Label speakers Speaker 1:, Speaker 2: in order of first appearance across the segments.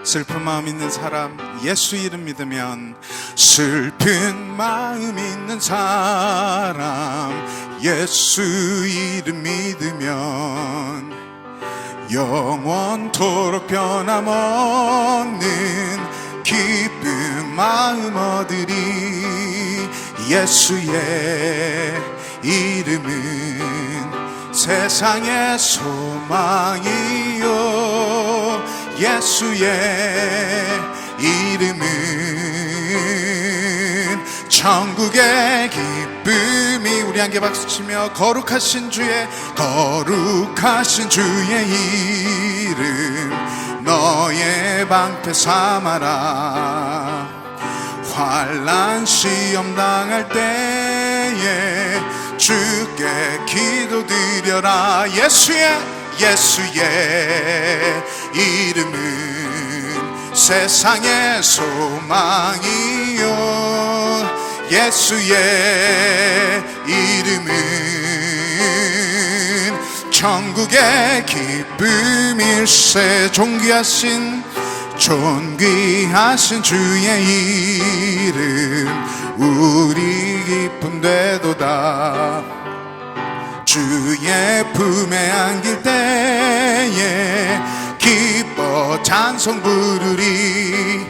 Speaker 1: 슬픈 마음 있는 사람, 예수 이름 믿으면, 슬픈 마음 있는 사람, 예수 이름 믿으면 영원토록 변함없는 기쁜 마음 얻으리. 예수의 이름은 세상의 소망이요, 예수의 이름은 천국의 기쁨이. 우리 함께 박수치며 거룩하신 주의 이름 너의 방패 삼아라. 환난 시험 당할 때에 주께 기도드려라. 예수의 이름은 세상의 소망이요, 예수의 이름은 천국의 기쁨일세. 존귀하신 주의 이름 우리 기쁨 되도다. 주의 품에 안길 때에 기뻐 찬송 부르리.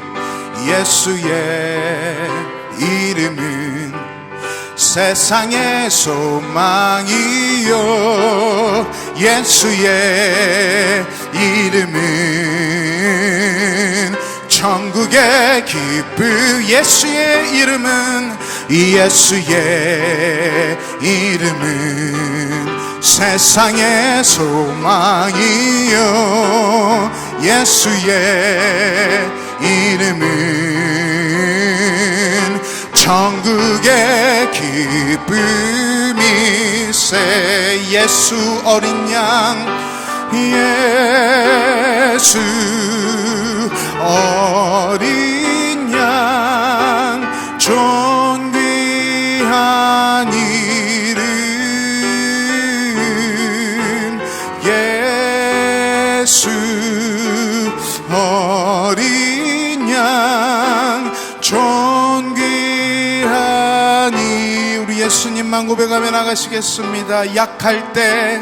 Speaker 1: 예수의 이름은 세상의 소망이요, 예수의 이름은 천국의 기쁨. 예수의 이름은 세상의 소망이요, 예수의 이름은 천국의 기쁨일세. 예수 어린 양, 예수 어린 양, 존귀한 이름. 예수 어린 양, 존귀한 이름. 우리 예수님만 고백하며 나가시겠습니다. 약할 때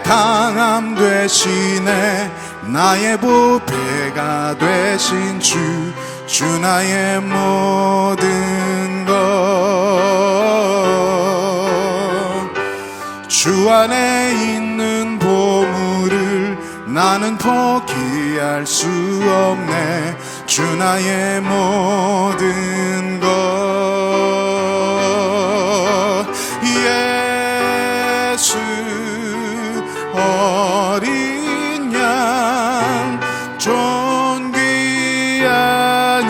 Speaker 1: 강함 되시네. 나의 보배가 되신 주 나의 모든 것. 주 안에 있는 보물을 나는 포기할 수 없네. 주 나의 모든 것. 예수 어린 양, 존귀한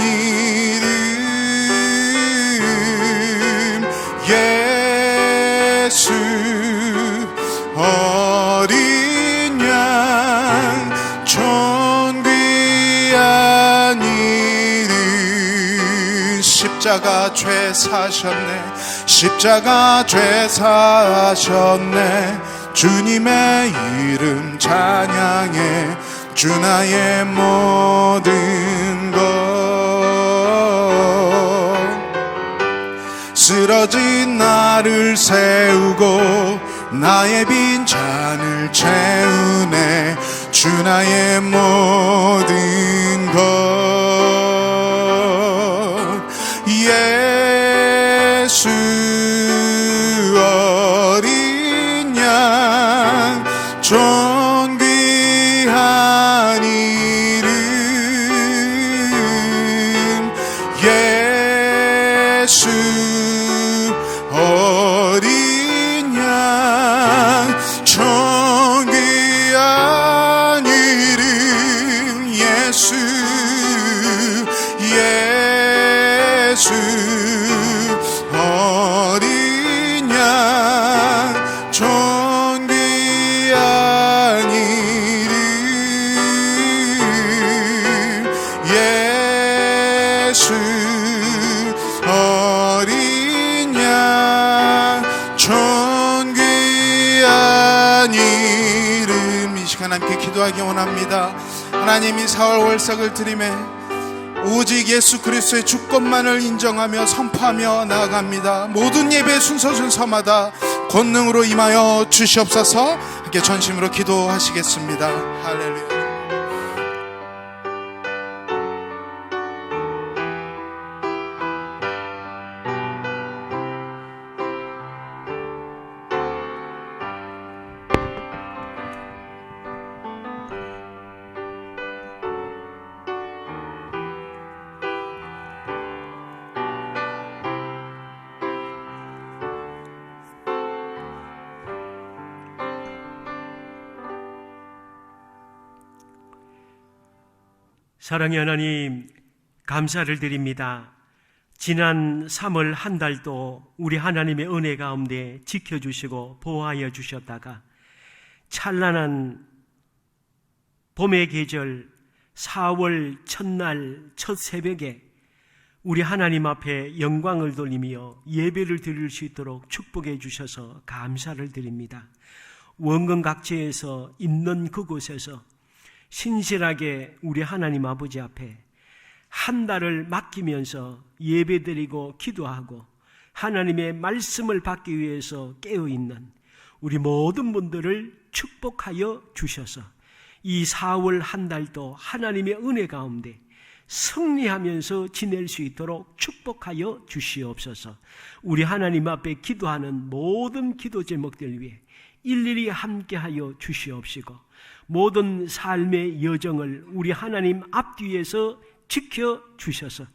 Speaker 1: 이름. 예수 어린 양, 존귀한 이름. 십자가 죄 사셨네. 주님의 이름 찬양해. 주 나의 모든 것. 쓰러진 나를 세우고 나의 빈 잔을 채우네. 주 나의 모든 것. 예수 어린 양, 존귀한 이름. 예수 어린 양, 존귀한 이름. 예수 어린 양, 존귀한 이름. 예수 어린 양, 존귀한 이름. 이 시간 함께 기도하기 원합니다. 하나님, 이 사월 월삭을 드림에 오직 예수 그리스도의 주권만을 인정하며 선포하며 나아갑니다. 모든 예배 순서마다 권능으로 임하여 주시옵소서. 함께 전심으로 기도하시겠습니다. 할렐루야.
Speaker 2: 사랑의 하나님, 감사를 드립니다. 지난 3월 한 달도 우리 하나님의 은혜 가운데 지켜주시고 보호하여 주셨다가 찬란한 봄의 계절 4월 첫날 첫 새벽에 우리 하나님 앞에 영광을 돌리며 예배를 드릴 수 있도록 축복해 주셔서 감사를 드립니다. 원근 각지에서 있는 그곳에서 신실하게 우리 하나님 아버지 앞에 한 달을 맡기면서 예배드리고 기도하고 하나님의 말씀을 받기 위해서 깨어있는 우리 모든 분들을 축복하여 주셔서 이 4월 한 달도 하나님의 은혜 가운데 승리하면서 지낼 수 있도록 축복하여 주시옵소서. 우리 하나님 앞에 기도하는 모든 기도 제목들 위해 일일이 함께하여 주시옵시고 모든 삶의 여정을 우리 하나님 앞뒤에서 지켜주셔서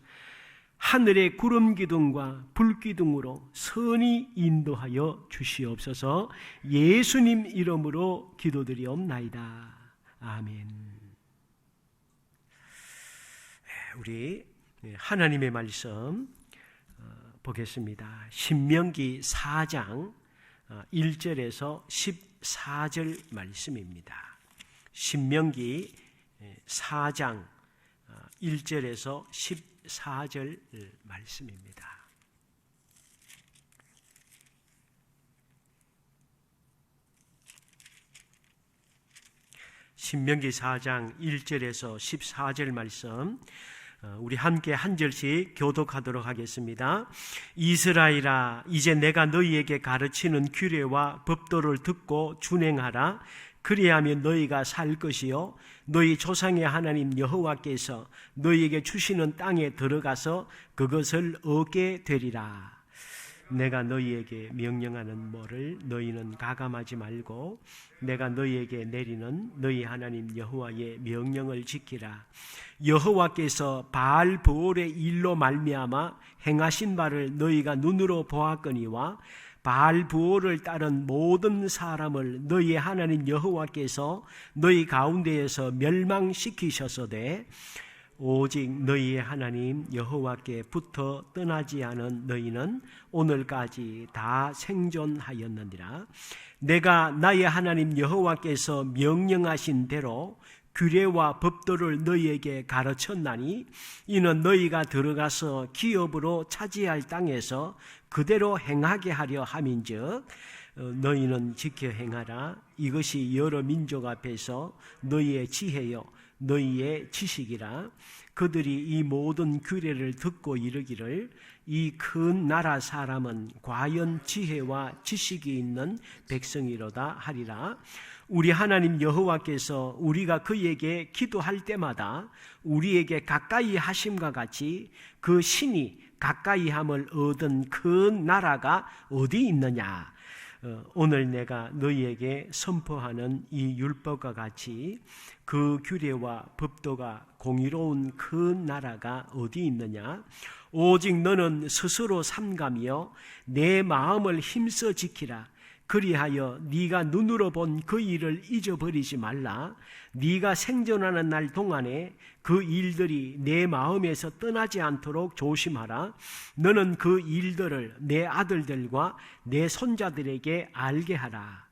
Speaker 2: 하늘의 구름 기둥과 불 기둥으로 선히 인도하여 주시옵소서. 예수님 이름으로 기도드리옵나이다. 아멘. 우리 하나님의 말씀 보겠습니다. 신명기 4장 1절에서 14절 말씀입니다. 신명기 4장 1절에서 14절 말씀입니다. 신명기 4장 1절에서 14절 말씀 우리 함께 한 절씩 교독하도록 하겠습니다. 이스라엘아, 이제 내가 너희에게 가르치는 규례와 법도를 듣고 준행하라. 그리하면 너희가 살 것이요 너희 조상의 하나님 여호와께서 너희에게 주시는 땅에 들어가서 그것을 얻게 되리라. 내가 너희에게 명령하는 뭐를 너희는 가감하지 말고 내가 너희에게 내리는 너희 하나님 여호와의 명령을 지키라. 여호와께서 바알 브올의 일로 말미암아 행하신 바를 너희가 눈으로 보았거니와 바알 브올을 따른 모든 사람을 너희 하나님 여호와께서 너희 가운데에서 멸망시키셨으되 오직 너희의 하나님 여호와께 붙어 떠나지 않은 너희는 오늘까지 다 생존하였느니라. 내가 나의 하나님 여호와께서 명령하신 대로 규례와 법도를 너희에게 가르쳤나니 이는 너희가 들어가서 기업으로 차지할 땅에서 그대로 행하게 하려 함인즉 너희는 지켜 행하라. 이것이 여러 민족 앞에서 너희의 지혜요 너희의 지식이라. 그들이 이 모든 규례를 듣고 이르기를 이 큰 나라 사람은 과연 지혜와 지식이 있는 백성이로다 하리라. 우리 하나님 여호와께서 우리가 그에게 기도할 때마다 우리에게 가까이 하심과 같이 그 신이 가까이 함을 얻은 큰 나라가 어디 있느냐. 오늘 내가 너희에게 선포하는 이 율법과 같이 그 규례와 법도가 공의로운 큰 나라가 어디 있느냐. 오직 너는 스스로 삼가며 내 마음을 힘써 지키라. 그리하여 네가 눈으로 본 그 일을 잊어버리지 말라. 네가 생존하는 날 동안에 그 일들이 내 마음에서 떠나지 않도록 조심하라. 너는 그 일들을 내 아들들과 내 손자들에게 알게 하라.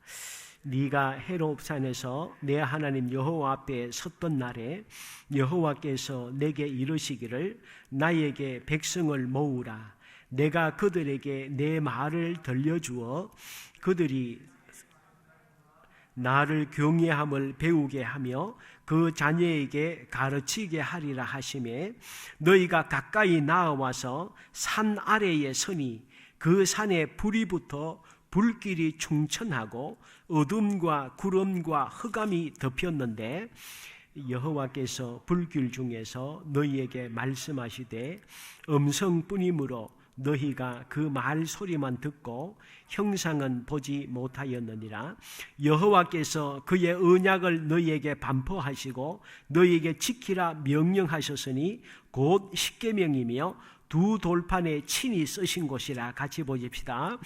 Speaker 2: 네가 헤롭산에서 내 하나님 여호와 앞에 섰던 날에 여호와께서 내게 이르시기를 나에게 백성을 모으라. 내가 그들에게 내 말을 들려주어 그들이 나를 경외함을 배우게 하며 그 자녀에게 가르치게 하리라 하시매 너희가 가까이 나아와서 산 아래에 서니 그 산에 불이 붙어 불길이 충천하고 어둠과 구름과 흑암이 덮였는데 여호와께서 불길 중에서 너희에게 말씀하시되 음성뿐이므로 너희가 그 말 소리만 듣고 형상은 보지 못하였느니라. 여호와께서 그의 언약을 너희에게 반포하시고 너희에게 지키라 명령하셨으니 곧 십계명이며 두 돌판에 친히 쓰신 곳이라. 같이 보십시다.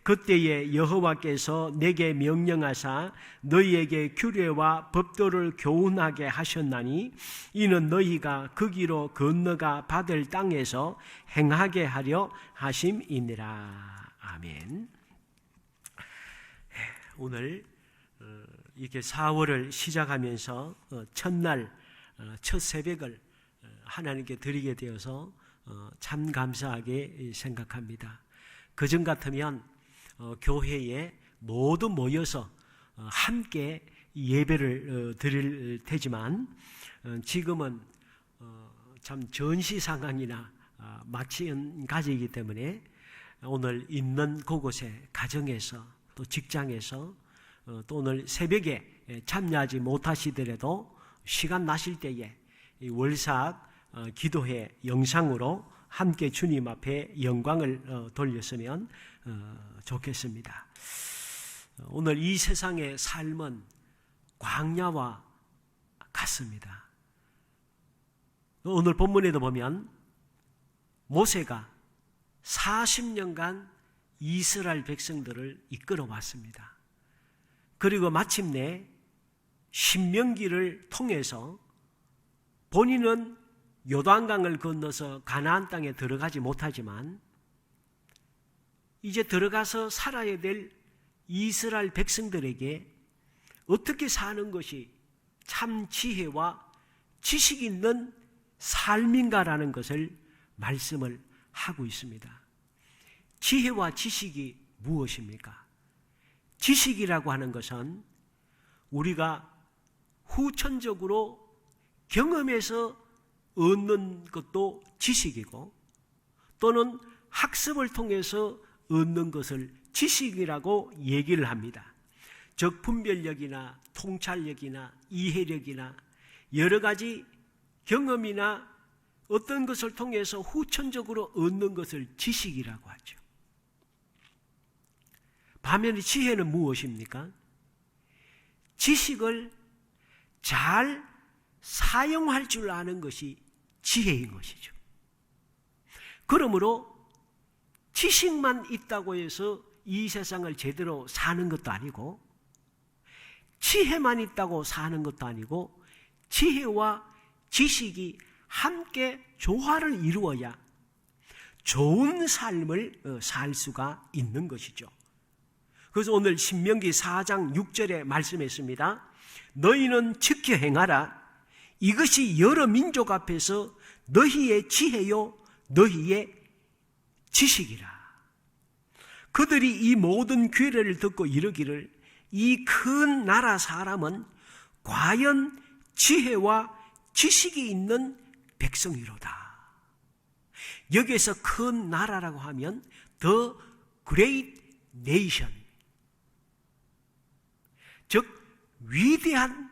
Speaker 2: 그때에 여호와께서 내게 명령하사 너희에게 규례와 법도를 교훈하게 하셨나니 이는 너희가 거기로 건너가 받을 땅에서 행하게 하려 하심이니라. 아멘. 오늘 이렇게 4월을 시작하면서 첫날 첫 새벽을 하나님께 드리게 되어서 참 감사하게 생각합니다. 그전 같으면 교회에 모두 모여서 함께 예배를 드릴 테지만 지금은 참 전시 상황이나 마찬가지이기 때문에 오늘 있는 그곳에 가정에서 또 직장에서 또 오늘 새벽에 참여하지 못하시더라도 시간 나실 때에 이 월삭 기도회 영상으로 함께 주님 앞에 영광을 돌렸으면 좋겠습니다. 오늘 이 세상의 삶은 광야와 같습니다. 오늘 본문에도 보면 모세가 40년간 이스라엘 백성들을 이끌어 왔습니다. 그리고 마침내 신명기를 통해서 본인은 요단강을 건너서 가나안 땅에 들어가지 못하지만 이제 들어가서 살아야 될 이스라엘 백성들에게 어떻게 사는 것이 참 지혜와 지식 있는 삶인가라는 것을 말씀을 하고 있습니다. 지혜와 지식이 무엇입니까? 지식이라고 하는 것은 우리가 후천적으로 경험해서 얻는 것도 지식이고 또는 학습을 통해서 얻는 것을 지식이라고 얘기를 합니다. 즉 분별력이나 통찰력이나 이해력이나 여러 가지 경험이나 어떤 것을 통해서 후천적으로 얻는 것을 지식이라고 하죠. 반면에 지혜는 무엇입니까? 지식을 잘 사용할 줄 아는 것이 지혜인 것이죠. 그러므로 지식만 있다고 해서 이 세상을 제대로 사는 것도 아니고 지혜만 있다고 사는 것도 아니고 지혜와 지식이 함께 조화를 이루어야 좋은 삶을 살 수가 있는 것이죠. 그래서 오늘 신명기 4장 6절에 말씀했습니다. 너희는 지켜 행하라. 이것이 여러 민족 앞에서 너희의 지혜요 너희의 지식이라. 그들이 이 모든 규례를 듣고 이르기를 이 큰 나라 사람은 과연 지혜와 지식이 있는 백성이로다. 여기에서 큰 나라라고 하면 The Great Nation, 즉 위대한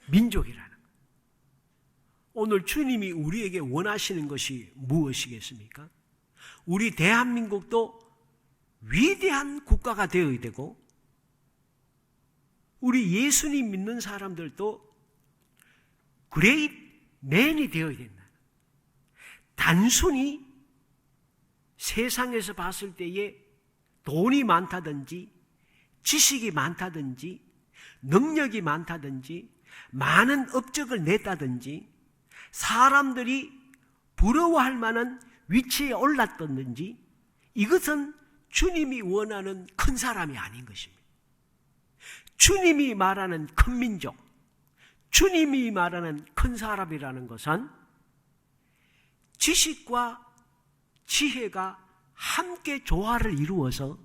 Speaker 2: 민족이라는 것. 오늘 주님이 우리에게 원하시는 것이 무엇이겠습니까? 우리 대한민국도 위대한 국가가 되어야 되고 우리 예수님 믿는 사람들도 Great Man이 되어야 된다. 단순히 세상에서 봤을 때에 돈이 많다든지 지식이 많다든지 능력이 많다든지 많은 업적을 냈다든지 사람들이 부러워할 만한 위치에 올랐다든지 이것은 주님이 원하는 큰 사람이 아닌 것입니다. 주님이 말하는 큰 민족, 주님이 말하는 큰 사람이라는 것은 지식과 지혜가 함께 조화를 이루어서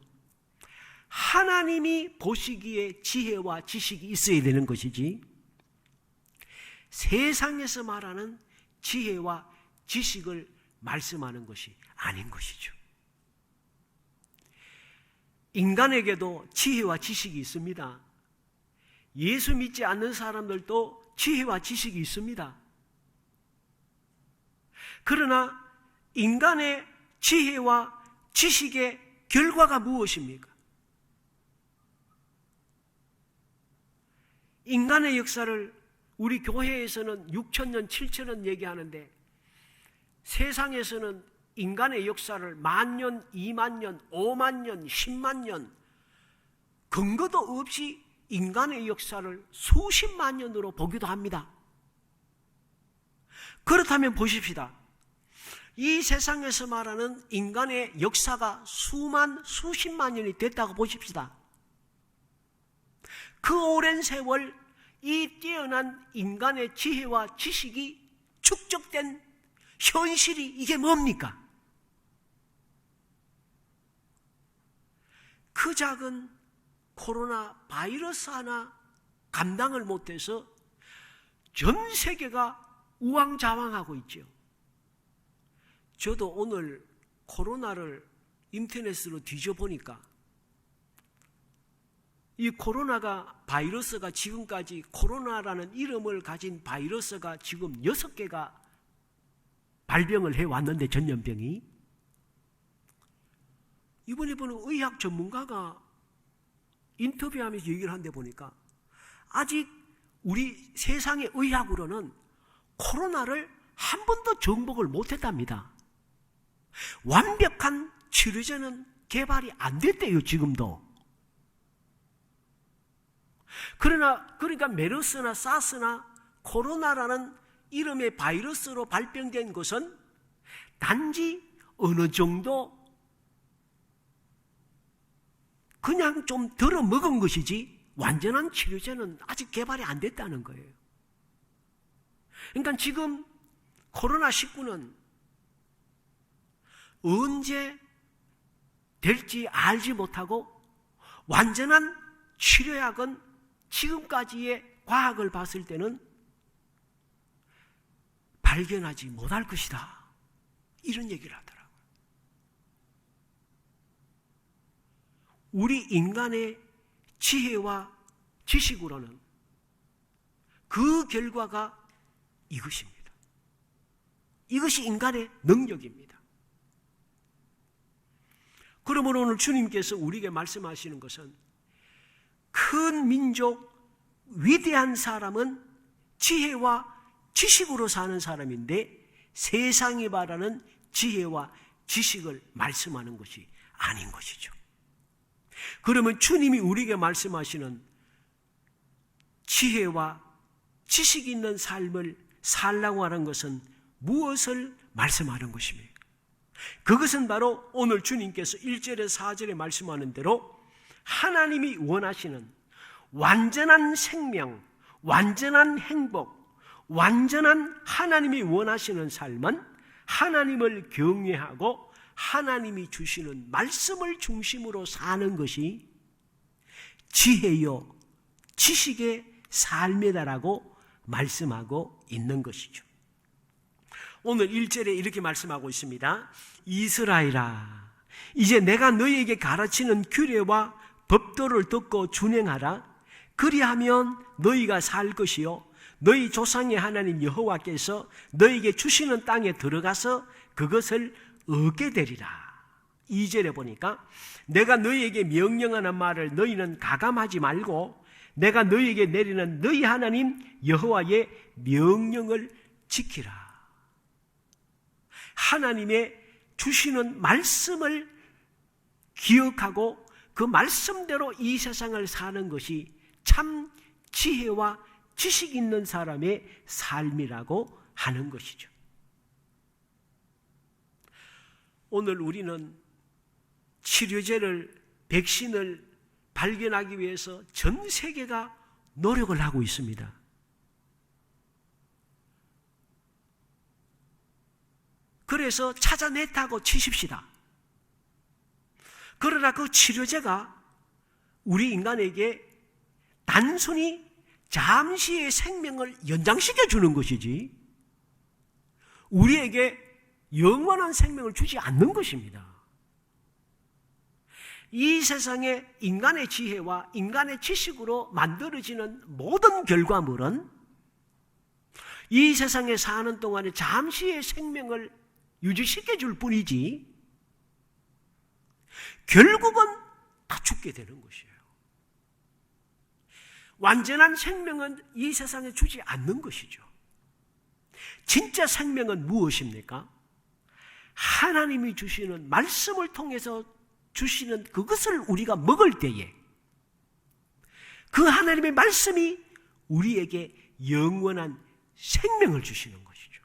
Speaker 2: 하나님이 보시기에 지혜와 지식이 있어야 되는 것이지 세상에서 말하는 지혜와 지식을 말씀하는 것이 아닌 것이죠. 인간에게도 지혜와 지식이 있습니다. 예수 믿지 않는 사람들도 지혜와 지식이 있습니다. 그러나 인간의 지혜와 지식의 결과가 무엇입니까? 인간의 역사를 우리 교회에서는 6,000년, 7,000년 얘기하는데 세상에서는 인간의 역사를 10,000년, 20,000년, 50,000년, 100,000년 근거도 없이 인간의 역사를 수십만 년으로 보기도 합니다. 그렇다면 보십시다. 이 세상에서 말하는 인간의 역사가 수십만 년이 됐다고 보십시다. 그 오랜 세월 이 뛰어난 인간의 지혜와 지식이 축적된 현실이 이게 뭡니까? 그 작은 코로나 바이러스 하나 감당을 못해서 전 세계가 우왕좌왕하고 있죠. 저도 오늘 코로나를 인터넷으로 뒤져보니까 이 코로나가 바이러스가 지금까지 코로나라는 이름을 가진 바이러스가 지금 6개가 발병을 해왔는데 전염병이 이번에 보는 의학 전문가가 인터뷰하면서 얘기를 하는데 보니까 아직 우리 세상의 의학으로는 코로나를 한 번도 정복을 못했답니다. 완벽한 치료제는 개발이 안 됐대요, 지금도. 그러니까 메르스나 사스나 코로나라는 이름의 바이러스로 발병된 것은 단지 어느 정도 그냥 좀 덜어 먹은 것이지 완전한 치료제는 아직 개발이 안 됐다는 거예요. 그러니까 지금 코로나19는 언제 될지 알지 못하고 완전한 치료약은 지금까지의 과학을 봤을 때는 발견하지 못할 것이다. 이런 얘기를 하더라고요. 우리 인간의 지혜와 지식으로는 그 결과가 이것입니다. 이것이 인간의 능력입니다. 그러므로 오늘 주님께서 우리에게 말씀하시는 것은 큰 민족, 위대한 사람은 지혜와 지식으로 사는 사람인데 세상이 말하는 지혜와 지식을 말씀하는 것이 아닌 것이죠. 그러면 주님이 우리에게 말씀하시는 지혜와 지식 있는 삶을 살라고 하는 것은 무엇을 말씀하는 것입니까? 그것은 바로 오늘 주님께서 1절에 4절에 말씀하는 대로 하나님이 원하시는 완전한 생명, 완전한 행복, 완전한 하나님이 원하시는 삶은 하나님을 경외하고 하나님이 주시는 말씀을 중심으로 사는 것이 지혜요 지식의 삶이다라고 말씀하고 있는 것이죠. 오늘 1절에 이렇게 말씀하고 있습니다. 이스라엘아, 이제 내가 너희에게 가르치는 규례와 법도를 듣고 준행하라. 그리하면 너희가 살 것이요 너희 조상의 하나님 여호와께서 너희에게 주시는 땅에 들어가서 그것을 얻게 되리라. 2절에 보니까 내가 너희에게 명령하는 말을 너희는 가감하지 말고 내가 너희에게 내리는 너희 하나님 여호와의 명령을 지키라. 하나님의 주시는 말씀을 기억하고 그 말씀대로 이 세상을 사는 것이 참 지혜와 지식 있는 사람의 삶이라고 하는 것이죠. 오늘 우리는 치료제를, 백신을 발견하기 위해서 전 세계가 노력을 하고 있습니다. 그래서 찾아냈다고 치십시다. 그러나 그 치료제가 우리 인간에게 단순히 잠시의 생명을 연장시켜 주는 것이지 우리에게 영원한 생명을 주지 않는 것입니다. 이 세상의 인간의 지혜와 인간의 지식으로 만들어지는 모든 결과물은 이 세상에 사는 동안에 잠시의 생명을 유지시켜 줄 뿐이지 결국은 다 죽게 되는 것이에요. 완전한 생명은 이 세상에 주지 않는 것이죠. 진짜 생명은 무엇입니까? 하나님이 주시는 말씀을 통해서 주시는 그것을 우리가 먹을 때에 그 하나님의 말씀이 우리에게 영원한 생명을 주시는 것이죠.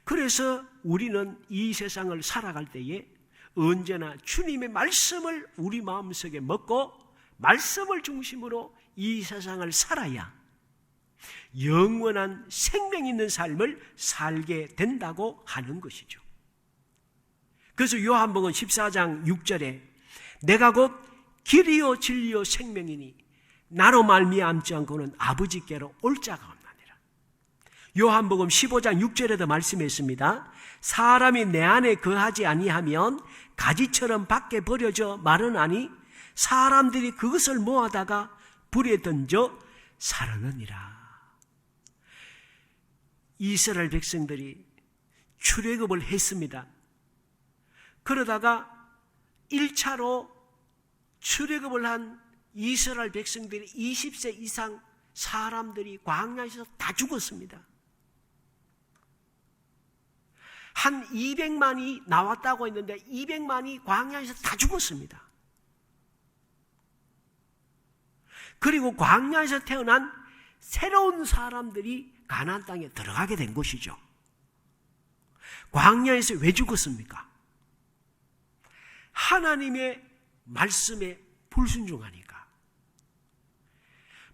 Speaker 2: 그래서 우리는 이 세상을 살아갈 때에 언제나 주님의 말씀을 우리 마음속에 먹고 말씀을 중심으로 이 세상을 살아야 영원한 생명 있는 삶을 살게 된다고 하는 것이죠. 그래서 요한복음 14장 6절에 내가 곧 길이요 진리요 생명이니 나로 말미암지 않고는 아버지께로 올 자가 없나니라. 요한복음 15장 6절에도 말씀했습니다. 사람이 내 안에 거하지 아니하면 가지처럼 밖에 버려져 마르나니 사람들이 그것을 모아다가 불에 던져 사르느니라. 이스라엘 백성들이 출애굽을 했습니다. 그러다가 1차로 출애굽을 한 이스라엘 백성들이 20세 이상 사람들이 광야에서 다 죽었습니다. 한 200만이 나왔다고 했는데 200만이 광야에서 다 죽었습니다. 그리고 광야에서 태어난 새로운 사람들이 가나안 땅에 들어가게 된 것이죠. 광야에서 왜 죽었습니까? 하나님의 말씀에 불순종하니까.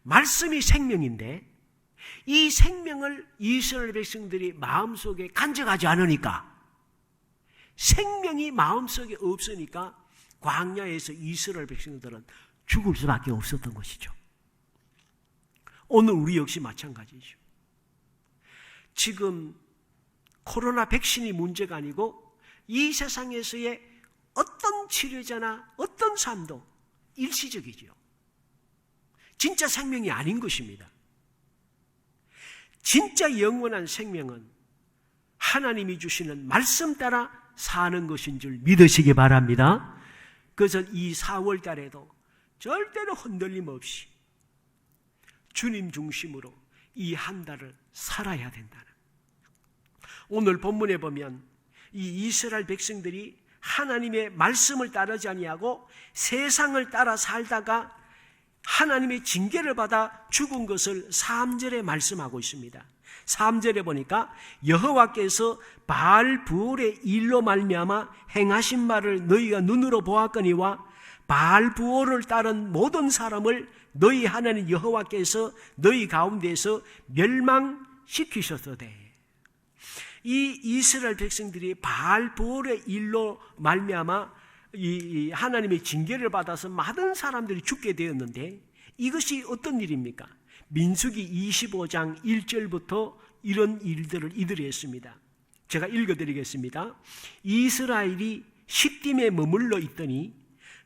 Speaker 2: 말씀이 생명인데 이 생명을 이스라엘 백성들이 마음속에 간직하지 않으니까 생명이 마음속에 없으니까 광야에서 이스라엘 백성들은 죽을 수밖에 없었던 것이죠. 오늘 우리 역시 마찬가지죠. 지금 코로나 백신이 문제가 아니고 이 세상에서의 어떤 치료자나 어떤 삶도 일시적이지요. 진짜 생명이 아닌 것입니다. 진짜 영원한 생명은 하나님이 주시는 말씀 따라 사는 것인 줄 믿으시기 바랍니다. 그래서 이 4월 달에도 절대로 흔들림 없이 주님 중심으로 이 한 달을 살아야 된다는. 오늘 본문에 보면 이 이스라엘 백성들이 하나님의 말씀을 따르지 아니하고 세상을 따라 살다가 하나님의 징계를 받아 죽은 것을 3절에 말씀하고 있습니다. 3절에 보니까 여호와께서 바알 부올의 일로 말미암아 행하신 말을 너희가 눈으로 보았거니와 바알 부올을 따른 모든 사람을 너희 하나님 여호와께서 너희 가운데서 멸망시키셨으되. 이 이스라엘 백성들이 바알 부올의 일로 말미암아 이 하나님의 징계를 받아서 많은 사람들이 죽게 되었는데 이것이 어떤 일입니까? 민수기 25장 1절부터 이런 일들을 이들이 했습니다. 제가 읽어드리겠습니다. 이스라엘이 시딤에 머물러 있더니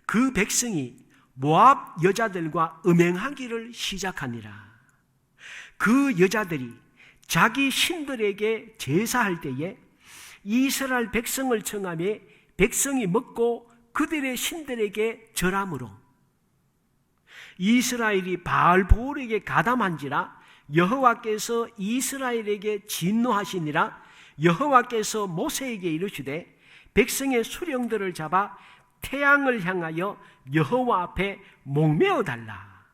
Speaker 2: 그 백성이 모압 여자들과 음행하기를 시작하니라. 그 여자들이 자기 신들에게 제사할 때에 이스라엘 백성을 청하며 백성이 먹고 그들의 신들에게 절함으로 이스라엘이 바알보올에게 가담한지라 여호와께서 이스라엘에게 진노하시니라. 여호와께서 모세에게 이르시되 백성의 수령들을 잡아 태양을 향하여 여호와 앞에 목매어 달라.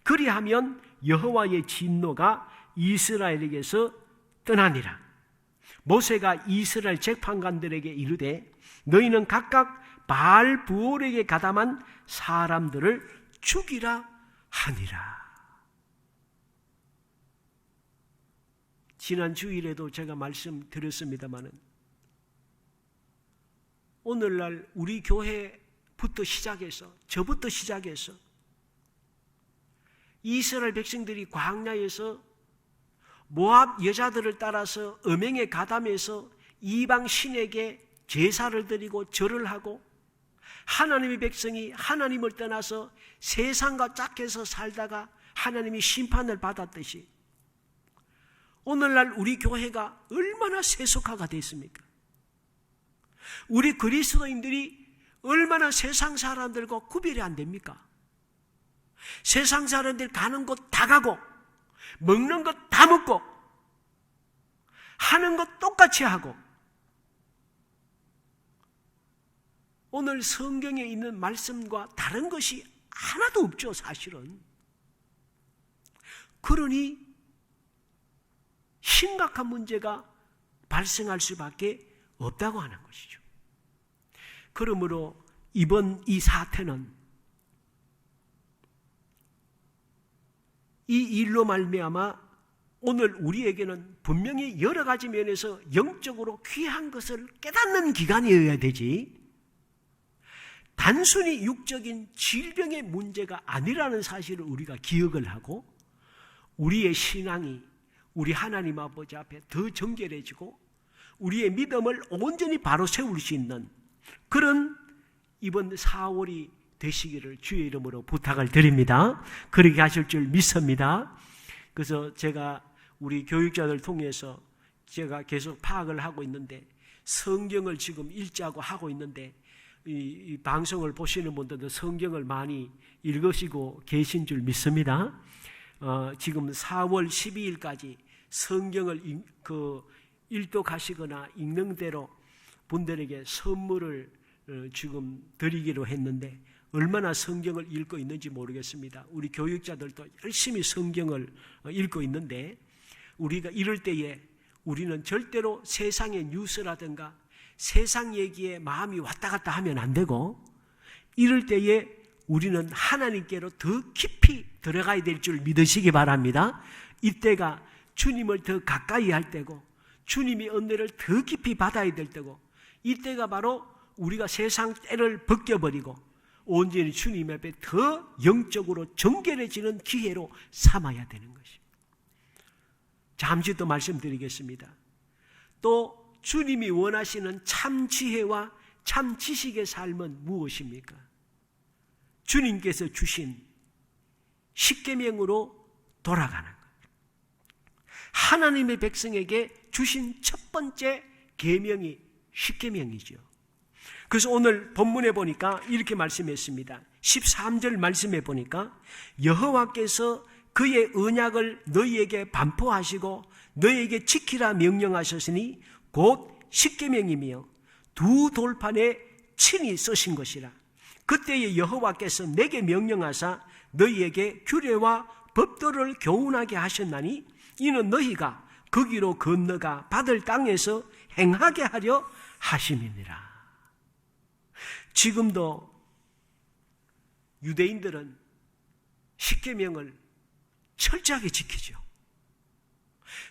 Speaker 2: 그리하면 여호와의 진노가 이스라엘에게서 떠나니라. 모세가 이스라엘 재판관들에게 이르되 너희는 각각 바알 부올에게 가담한 사람들을 죽이라 하니라. 지난 주일에도 제가 말씀드렸습니다마는 오늘날 우리 교회 부터 시작해서 저부터 시작해서 이스라엘 백성들이 광야에서 모압 여자들을 따라서 음행에 가담해서 이방 신에게 제사를 드리고 절을 하고 하나님의 백성이 하나님을 떠나서 세상과 짝해서 살다가 하나님이 심판을 받았듯이 오늘날 우리 교회가 얼마나 세속화가 됐습니까? 우리 그리스도인들이 얼마나 세상 사람들과 구별이 안 됩니까? 세상 사람들 가는 곳 다 가고 먹는 것 다 먹고 하는 것 똑같이 하고 오늘 성경에 있는 말씀과 다른 것이 하나도 없죠, 사실은. 그러니 심각한 문제가 발생할 수밖에 없다고 하는 것이죠. 그러므로 이번 이 사태는 이 일로 말미암아 오늘 우리에게는 분명히 여러 가지 면에서 영적으로 귀한 것을 깨닫는 기간이어야 되지, 단순히 육적인 질병의 문제가 아니라는 사실을 우리가 기억을 하고 우리의 신앙이 우리 하나님 아버지 앞에 더 정결해지고 우리의 믿음을 온전히 바로 세울 수 있는 그런 이번 4월이 되시기를 주의 이름으로 부탁을 드립니다. 그렇게 하실 줄 믿습니다. 그래서 제가 우리 교육자들 통해서 제가 계속 파악을 하고 있는데 성경을 지금 읽자고 하고 있는데 이 방송을 보시는 분들도 성경을 많이 읽으시고 계신 줄 믿습니다. 지금 4월 12일까지 성경을 일독하시거나 읽는 대로 분들에게 선물을 지금 드리기로 했는데 얼마나 성경을 읽고 있는지 모르겠습니다. 우리 교육자들도 열심히 성경을 읽고 있는데 우리가 이럴 때에 우리는 절대로 세상의 뉴스라든가 세상 얘기에 마음이 왔다 갔다 하면 안 되고 이럴 때에 우리는 하나님께로 더 깊이 들어가야 될 줄 믿으시기 바랍니다. 이때가 주님을 더 가까이 할 때고 주님의 은혜를 더 깊이 받아야 될 때고 이때가 바로 우리가 세상 때를 벗겨버리고 온전히 주님 앞에 더 영적으로 정결해지는 기회로 삼아야 되는 것입니다. 잠시 더 말씀드리겠습니다. 또 주님이 원하시는 참 지혜와 참 지식의 삶은 무엇입니까? 주님께서 주신 십계명으로 돌아가는 것. 하나님의 백성에게 주신 첫 번째 계명이 십계명이죠. 그래서 오늘 본문에 보니까 이렇게 말씀했습니다. 13절 말씀에 보니까 여호와께서 그의 언약을 너희에게 반포하시고 너희에게 지키라 명령하셨으니 곧 십계명이며 두 돌판에 친히 쓰신 것이라. 그때에 여호와께서 내게 명령하사 너희에게 규례와 법도를 교훈하게 하셨나니 이는 너희가 거기로 건너가 받을 땅에서 행하게 하려 하심이니라. 지금도 유대인들은 십계명을 철저하게 지키죠.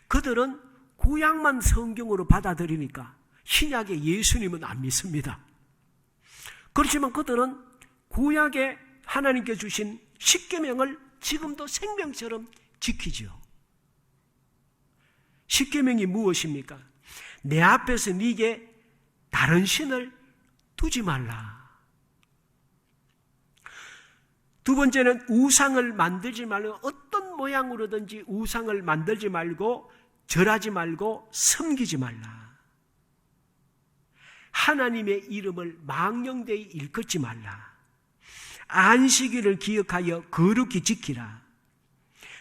Speaker 2: 그들은 구약만 성경으로 받아들이니까 신약의 예수님은 안 믿습니다. 그렇지만 그들은 구약에 하나님께 주신 십계명을 지금도 생명처럼 지키죠. 십계명이 무엇입니까? 내 앞에서 네게 다른 신을 두지 말라. 두 번째는 우상을 만들지 말고 어떤 모양으로든지 우상을 만들지 말고 절하지 말고 섬기지 말라. 하나님의 이름을 망령되이 일컫지 말라. 안식일을 기억하여 거룩히 지키라.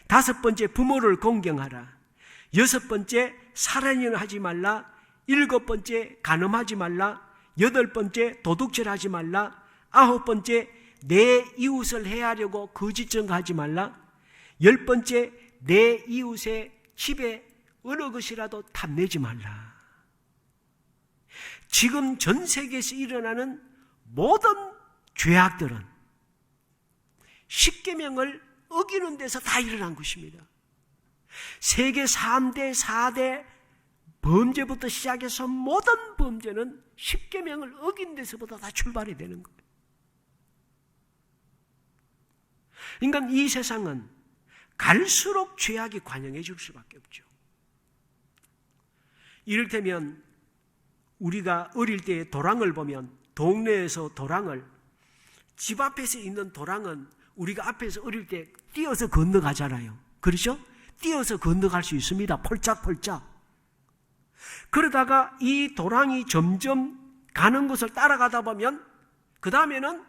Speaker 2: 다섯 번째, 부모를 공경하라. 여섯 번째, 살인을 하지 말라. 일곱 번째, 간음하지 말라. 여덟 번째, 도둑질하지 말라. 아홉 번째, 내 이웃을 해하려고 거짓 증거하지 말라. 열 번째, 내 이웃의 집에 어느 것이라도 탐내지 말라. 지금 전 세계에서 일어나는 모든 죄악들은 십계명을 어기는 데서 다 일어난 것입니다. 세계 3대, 4대 범죄부터 시작해서 모든 범죄는 십계명을 어긴 데서부터 다 출발이 되는 거예요. 그러니까 이 세상은 갈수록 죄악이 관영해질 수밖에 없죠. 이를테면 우리가 어릴 때 도랑을 보면 동네에서 도랑을, 집 앞에서 있는 도랑은 우리가 앞에서 어릴 때 뛰어서 건너가잖아요. 그렇죠? 뛰어서 건너갈 수 있습니다. 폴짝폴짝. 그러다가 이 도랑이 점점 가는 곳을 따라가다 보면 그 다음에는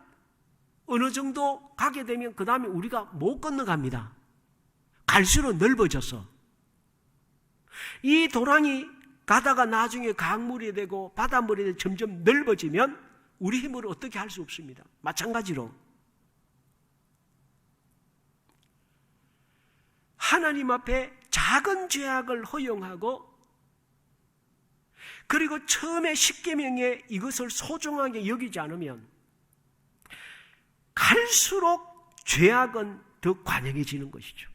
Speaker 2: 어느 정도 가게 되면 그 다음에 우리가 못 건너갑니다. 갈수록 넓어져서. 이 도랑이 가다가 나중에 강물이 되고 바닷물이 되고 점점 넓어지면 우리 힘으로 어떻게 할 수 없습니다. 마찬가지로 하나님 앞에 작은 죄악을 허용하고 그리고 처음에 십계명에 이것을 소중하게 여기지 않으면 갈수록 죄악은 더 관영해지는 것이죠.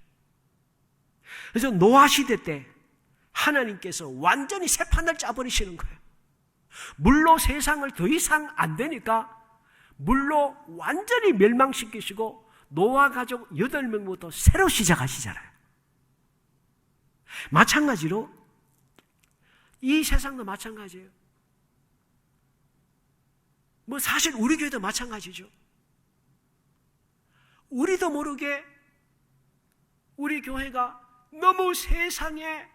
Speaker 2: 그래서 노아 시대 때 하나님께서 완전히 새판을 짜버리시는 거예요. 물로 세상을 더 이상 안 되니까 물로 완전히 멸망시키시고 노아 가족 8명부터 새로 시작하시잖아요. 마찬가지로 이 세상도 마찬가지예요. 뭐 사실 우리 교회도 마찬가지죠. 우리도 모르게 우리 교회가 너무 세상에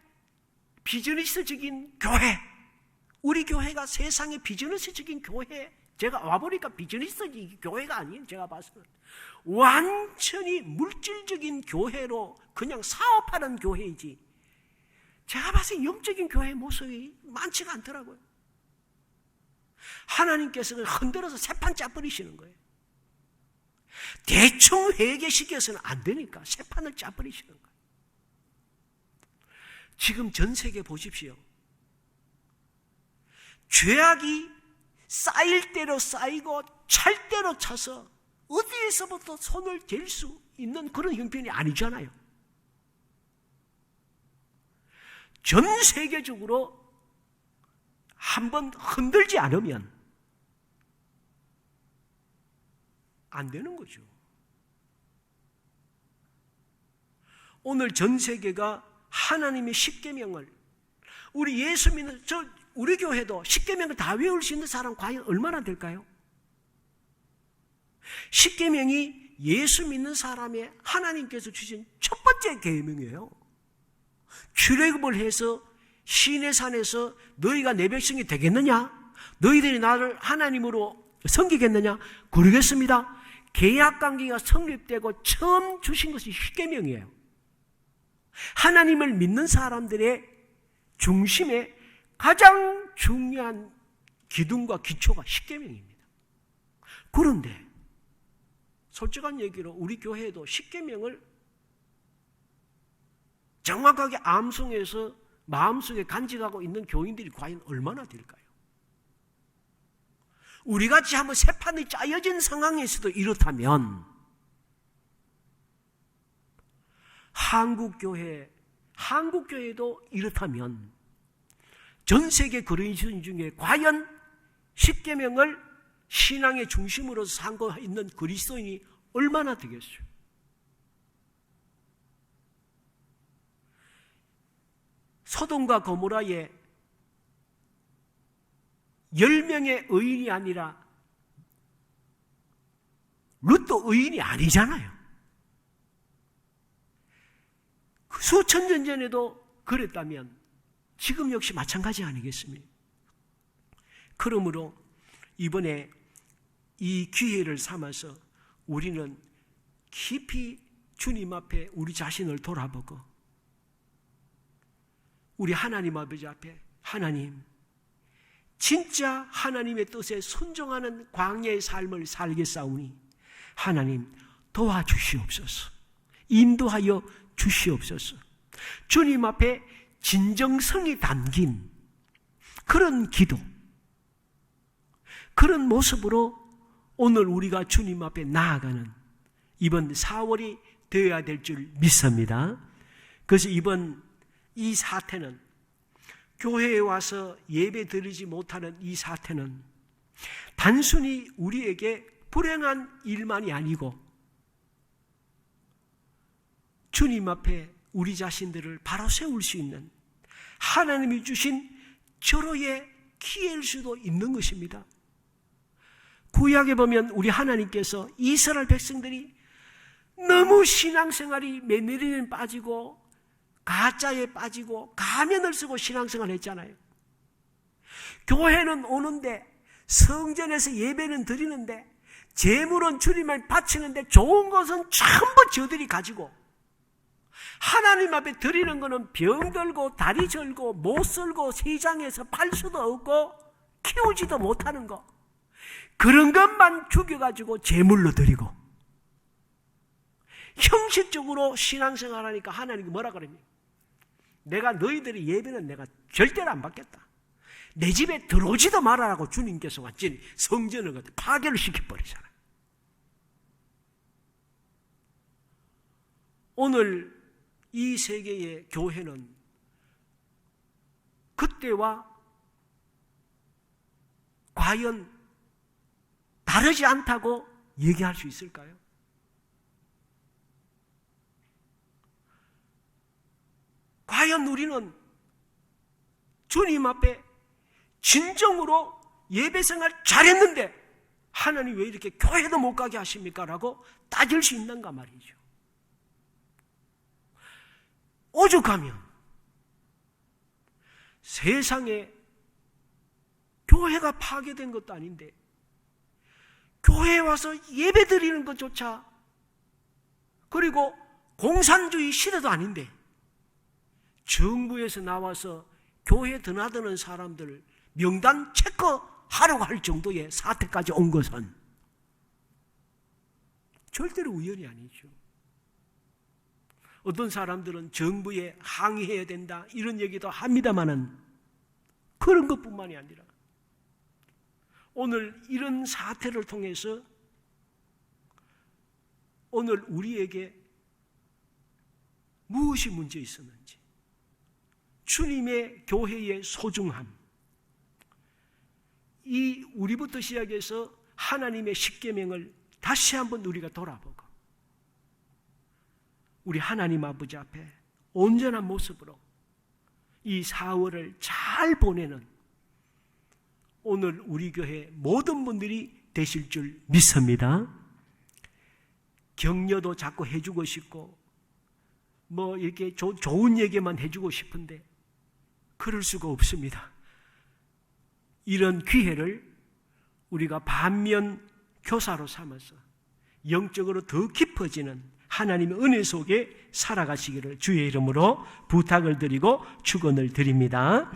Speaker 2: 비즈니스적인 교회, 우리 교회가 세상에 비즈니스적인 교회, 제가 와보니까 비즈니스적인 교회가 아니에요. 제가 봤을 때 완전히 물질적인 교회로 그냥 사업하는 교회이지 제가 봤을 때 영적인 교회의 모습이 많지가 않더라고요. 하나님께서 흔들어서 새판 짜버리시는 거예요. 대충 회개시켜서는 안 되니까 새판을 짜버리시는 거예요. 지금 전 세계 보십시오. 죄악이 쌓일 대로 쌓이고 찰 대로 차서 어디에서부터 손을 댈 수 있는 그런 형편이 아니잖아요. 전 세계적으로 한번 흔들지 않으면 안 되는 거죠. 오늘 전 세계가 하나님의 십계명을, 우리 예수 믿는 우리 교회도 십계명을 다 외울 수 있는 사람 과연 얼마나 될까요? 십계명이 예수 믿는 사람의 하나님께서 주신 첫 번째 계명이에요. 출애굽을 해서 시내산에서 너희가 내 백성이 되겠느냐? 너희들이 나를 하나님으로 섬기겠느냐? 그러겠습니다. 계약관계가 성립되고 처음 주신 것이 십계명이에요. 하나님을 믿는 사람들의 중심에 가장 중요한 기둥과 기초가 십계명입니다. 그런데 솔직한 얘기로 우리 교회도 십계명을 정확하게 암송해서 마음속에 간직하고 있는 교인들이 과연 얼마나 될까요? 우리같이 한번 새판이 짜여진 상황에서도 이렇다면 한국교회도 이렇다면 전 세계 그리스도인 중에 과연 십계명을 신앙의 중심으로 삼고 있는 그리스도인이 얼마나 되겠어요? 소돔과 고모라에 10명의 의인이 아니라 롯도 의인이 아니잖아요. 수천 년 전에도 그랬다면 지금 역시 마찬가지 아니겠습니까? 그러므로 이번에 이 기회를 삼아서 우리는 깊이 주님 앞에 우리 자신을 돌아보고 우리 하나님 아버지 앞에 하나님, 진짜 하나님의 뜻에 순종하는 광야의 삶을 살겠사오니 하나님 도와주시옵소서. 인도하여 주시옵소서. 주님 앞에 진정성이 담긴 그런 기도, 그런 모습으로 오늘 우리가 주님 앞에 나아가는 이번 4월이 되어야 될 줄 믿습니다. 그래서 이번 이 사태는, 교회에 와서 예배 드리지 못하는 이 사태는 단순히 우리에게 불행한 일만이 아니고 주님 앞에 우리 자신들을 바로 세울 수 있는 하나님이 주신 절호의 기회일 수도 있는 것입니다. 구약에 보면 우리 하나님께서 이스라엘 백성들이 너무 신앙생활이 매너리에 빠지고 가짜에 빠지고 가면을 쓰고 신앙생활을 했잖아요. 교회는 오는데, 성전에서 예배는 드리는데, 제물은 주님을 바치는데 좋은 것은 전부 저들이 가지고, 하나님 앞에 드리는 것은 병들고 다리 절고 못 쓸고 시장에서 팔 수도 없고 키우지도 못하는 거, 그런 것만 죽여가지고 제물로 드리고, 형식적으로 신앙생활하니까 하나님이 뭐라 그럽니까? 내가 너희들의 예배는 내가 절대로 안 받겠다. 내 집에 들어오지도 말아라고 주님께서 완전히 성전을 파괴를 시켜버리잖아요. 오늘 이 세계의 교회는 그때와 과연 다르지 않다고 얘기할 수 있을까요? 과연 우리는 주님 앞에 진정으로 예배생활 잘했는데 하나님 왜 이렇게 교회도 못 가게 하십니까? 라고 따질 수 있는가 말이죠. 오죽하면 세상에 교회가 파괴된 것도 아닌데 교회에 와서 예배 드리는 것조차, 그리고 공산주의 시대도 아닌데 정부에서 나와서 교회 드나드는 사람들 명단 체크하려고 할 정도의 사태까지 온 것은 절대로 우연이 아니죠. 어떤 사람들은 정부에 항의해야 된다 이런 얘기도 합니다마는 그런 것뿐만이 아니라 오늘 이런 사태를 통해서 오늘 우리에게 무엇이 문제 있었는지, 주님의 교회의 소중함, 이 우리부터 시작해서 하나님의 십계명을 다시 한번 우리가 돌아보고 우리 하나님 아버지 앞에 온전한 모습으로 이 4월을 잘 보내는 오늘 우리 교회 모든 분들이 되실 줄 믿습니다. 격려도 자꾸 해주고 싶고 뭐 이렇게 좋은 얘기만 해주고 싶은데 그럴 수가 없습니다. 이런 기회를 우리가 반면 교사로 삼아서 영적으로 더 깊어지는 하나님의 은혜 속에 살아가시기를 주의 이름으로 부탁을 드리고 축원을 드립니다.